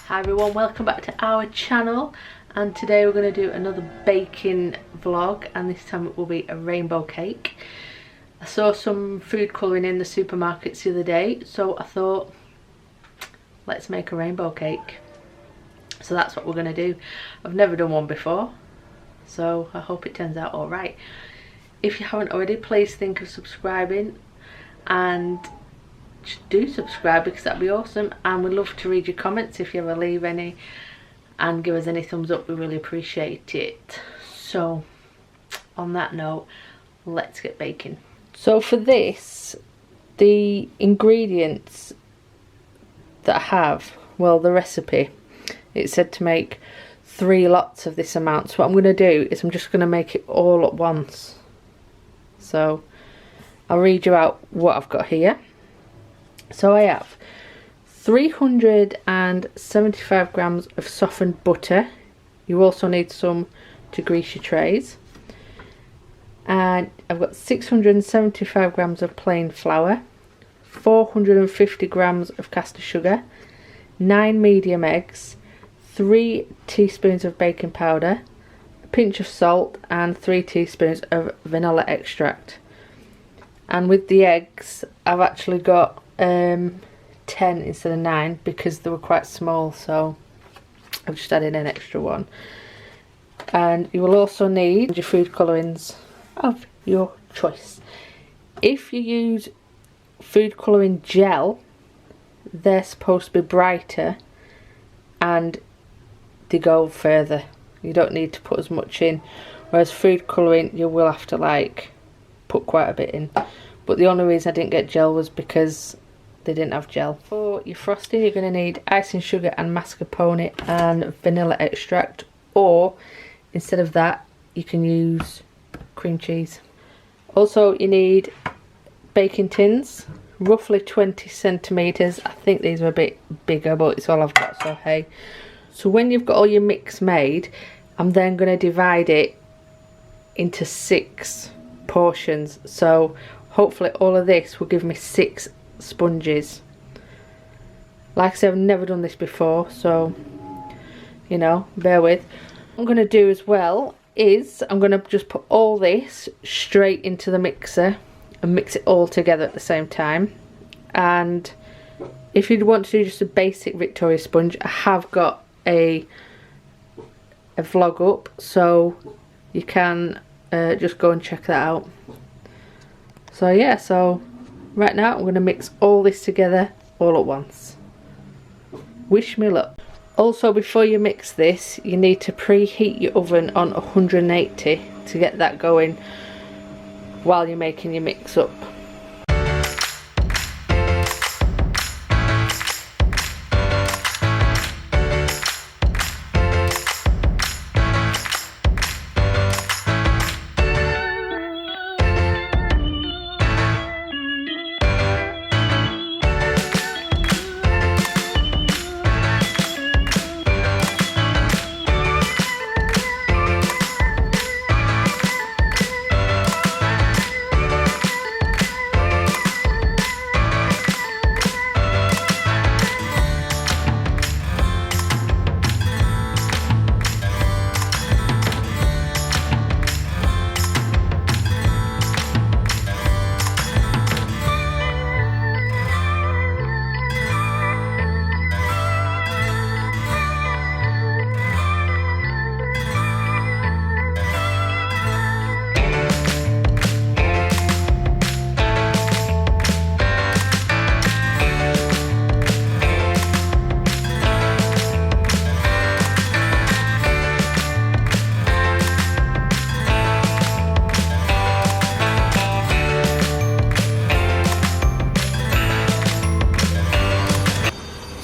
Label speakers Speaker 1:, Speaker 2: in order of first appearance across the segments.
Speaker 1: Hi everyone, welcome back to our channel, and today we're going to do another baking vlog, and this time it will be a rainbow cake. I saw some food colouring in the supermarkets the other day, so I thought let's make a rainbow cake. So that's what we're going to do. I've never done one before, so I hope it turns out alright. If you haven't already, please think of subscribing and do subscribe because that'd be awesome, and we'd love to read your comments if you ever leave any, and give us any thumbs up. We really appreciate it. So on that note, let's get baking. So for this, the ingredients that I have, well, the recipe, it said to make 3 lots of this amount. So what I'm going to do is I'm just going to make it all at once. So I'll read you out what I've got here. So I have 375 grams of softened butter. You also need some to grease your trays. And I've got 675 grams of plain flour, 450 grams of caster sugar, 9 medium eggs, 3 teaspoons of baking powder, a pinch of salt, and 3 teaspoons of vanilla extract. And with the eggs, I've actually got 10 instead of 9 because they were quite small, so I've just added an extra one. And you will also need your food colourings of your choice. If you use food colouring gel, they're supposed to be brighter and they go further. You don't need to put as much in, whereas food colouring you will have to like put quite a bit in. But the only reason I didn't get gel was because they didn't have gel. For your frosting, you're going to need icing sugar and mascarpone and vanilla extract, or instead of that you can use cream cheese. Also you need baking tins, roughly 20 centimetres. I think these are a bit bigger, but it's all I've got, so hey. So when you've got all your mix made, I'm then going to divide it into 6 portions. So hopefully all of this will give me 6 sponges. Like I said, I've never done this before, so you know, bear with. What I'm going to do as well is I'm going to just put all this straight into the mixer and mix it all together at the same time. And if you'd want to do just a basic Victoria sponge, I have got a vlog up, so you can just go and check that out. So yeah, so right now I'm going to mix all this together all at once. Wish me luck. Also, before you mix this, you need to preheat your oven on 180 to get that going while you're making your mix up.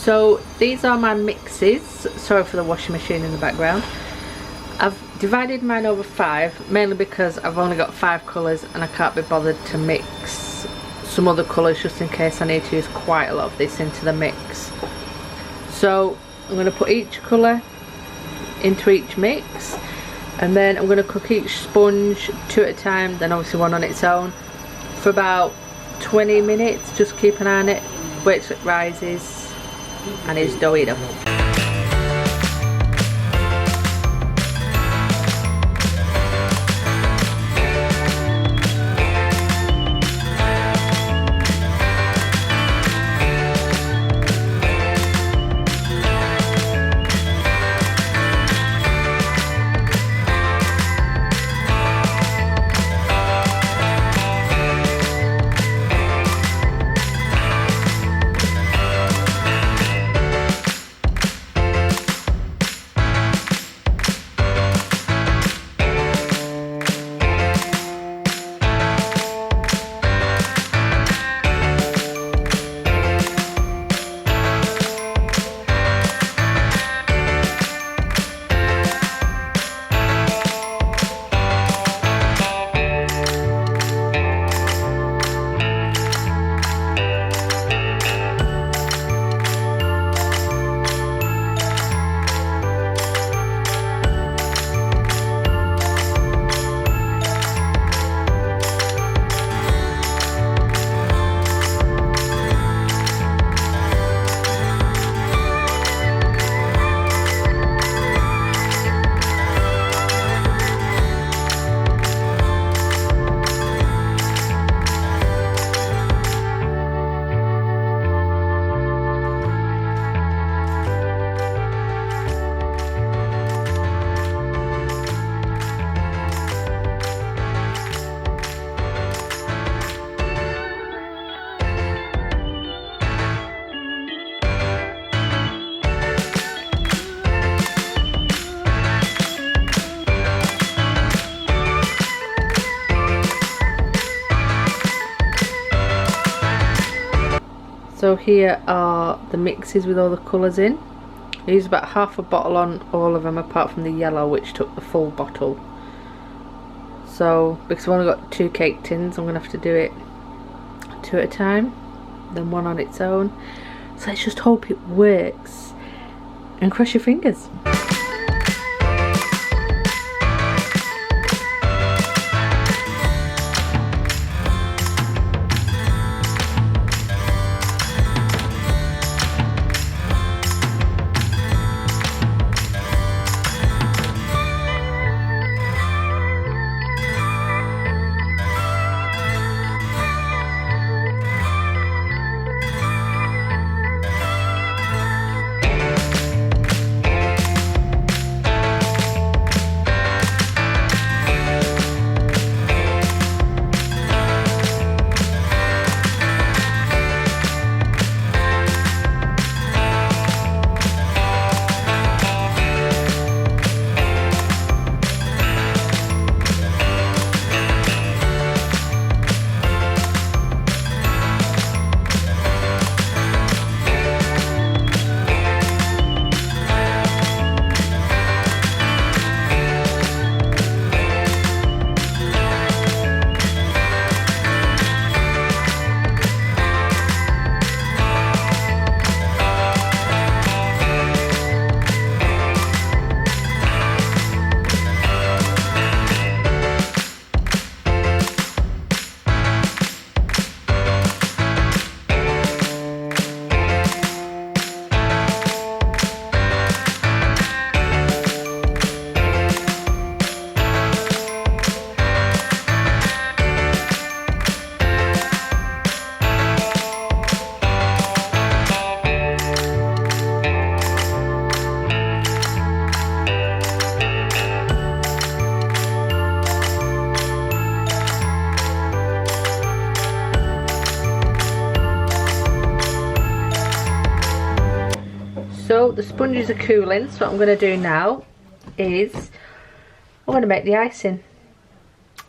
Speaker 1: So these are my mixes. Sorry for the washing machine in the background. I've divided mine over 5, mainly because I've only got 5 colours and I can't be bothered to mix some other colours just in case I need to use quite a lot of this into the mix. So I'm going to put each colour into each mix, and then I'm going to cook each sponge 2 at a time, then obviously one on its own, for about 20 minutes. Just keep an eye on it, wait till it rises and it's doughy enough. So here are the mixes with all the colours in. I used about half a bottle on all of them apart from the yellow, which took the full bottle. So because I've only got 2 cake tins, I'm going to have to do it 2 at a time, then one on its own. So let's just hope it works and cross your fingers. So the sponges are cooling, so what I'm going to do now is I'm going to make the icing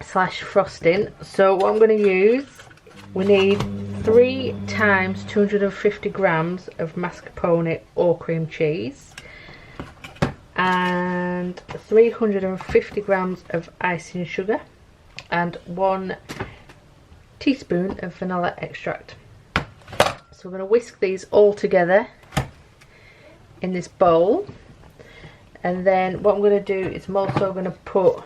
Speaker 1: slash frosting. So what I'm going to use, we need 3 times 250 grams of mascarpone or cream cheese and 350 grams of icing sugar and 1 teaspoon of vanilla extract. So we're going to whisk these all together in this bowl, and then what I'm going to do is I'm also going to put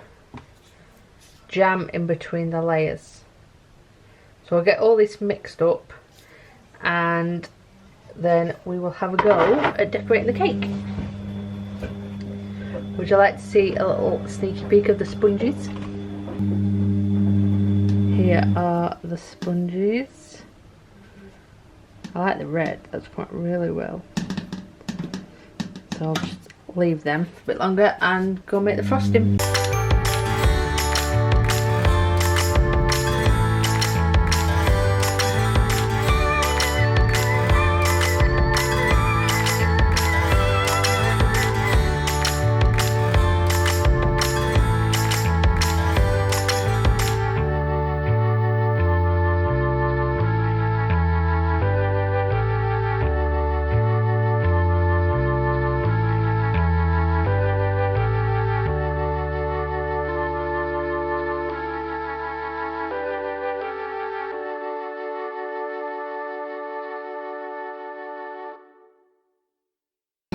Speaker 1: jam in between the layers. So I'll get all this mixed up and then we will have a go at decorating the cake. Would you like to see a little sneaky peek of the sponges? Here are the sponges. I like the red, that's quite really well. So I'll just leave them a bit longer and go make the frosting.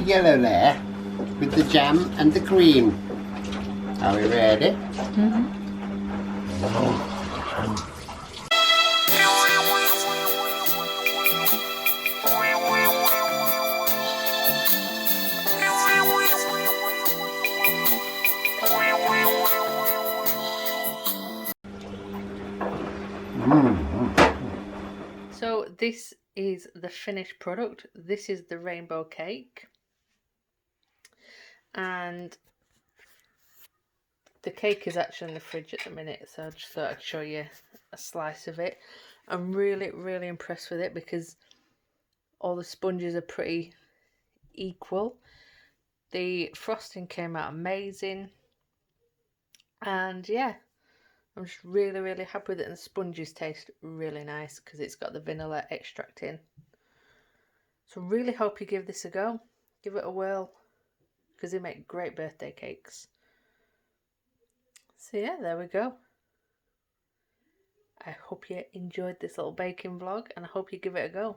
Speaker 2: Yellow there with the jam and the cream. Are we ready?
Speaker 1: So this is the finished product. This is the rainbow cake. And the cake is actually in the fridge at the minute, so I just thought I'd show you a slice of it. I'm really impressed with it because all the sponges are pretty equal. The frosting came out amazing, and yeah, I'm just really happy with it. And the sponges taste really nice because it's got the vanilla extract in. So really hope you give this a go. Give it a whirl, because they make great birthday cakes. So yeah, there we go. I hope you enjoyed this little baking vlog, and I hope you give it a go.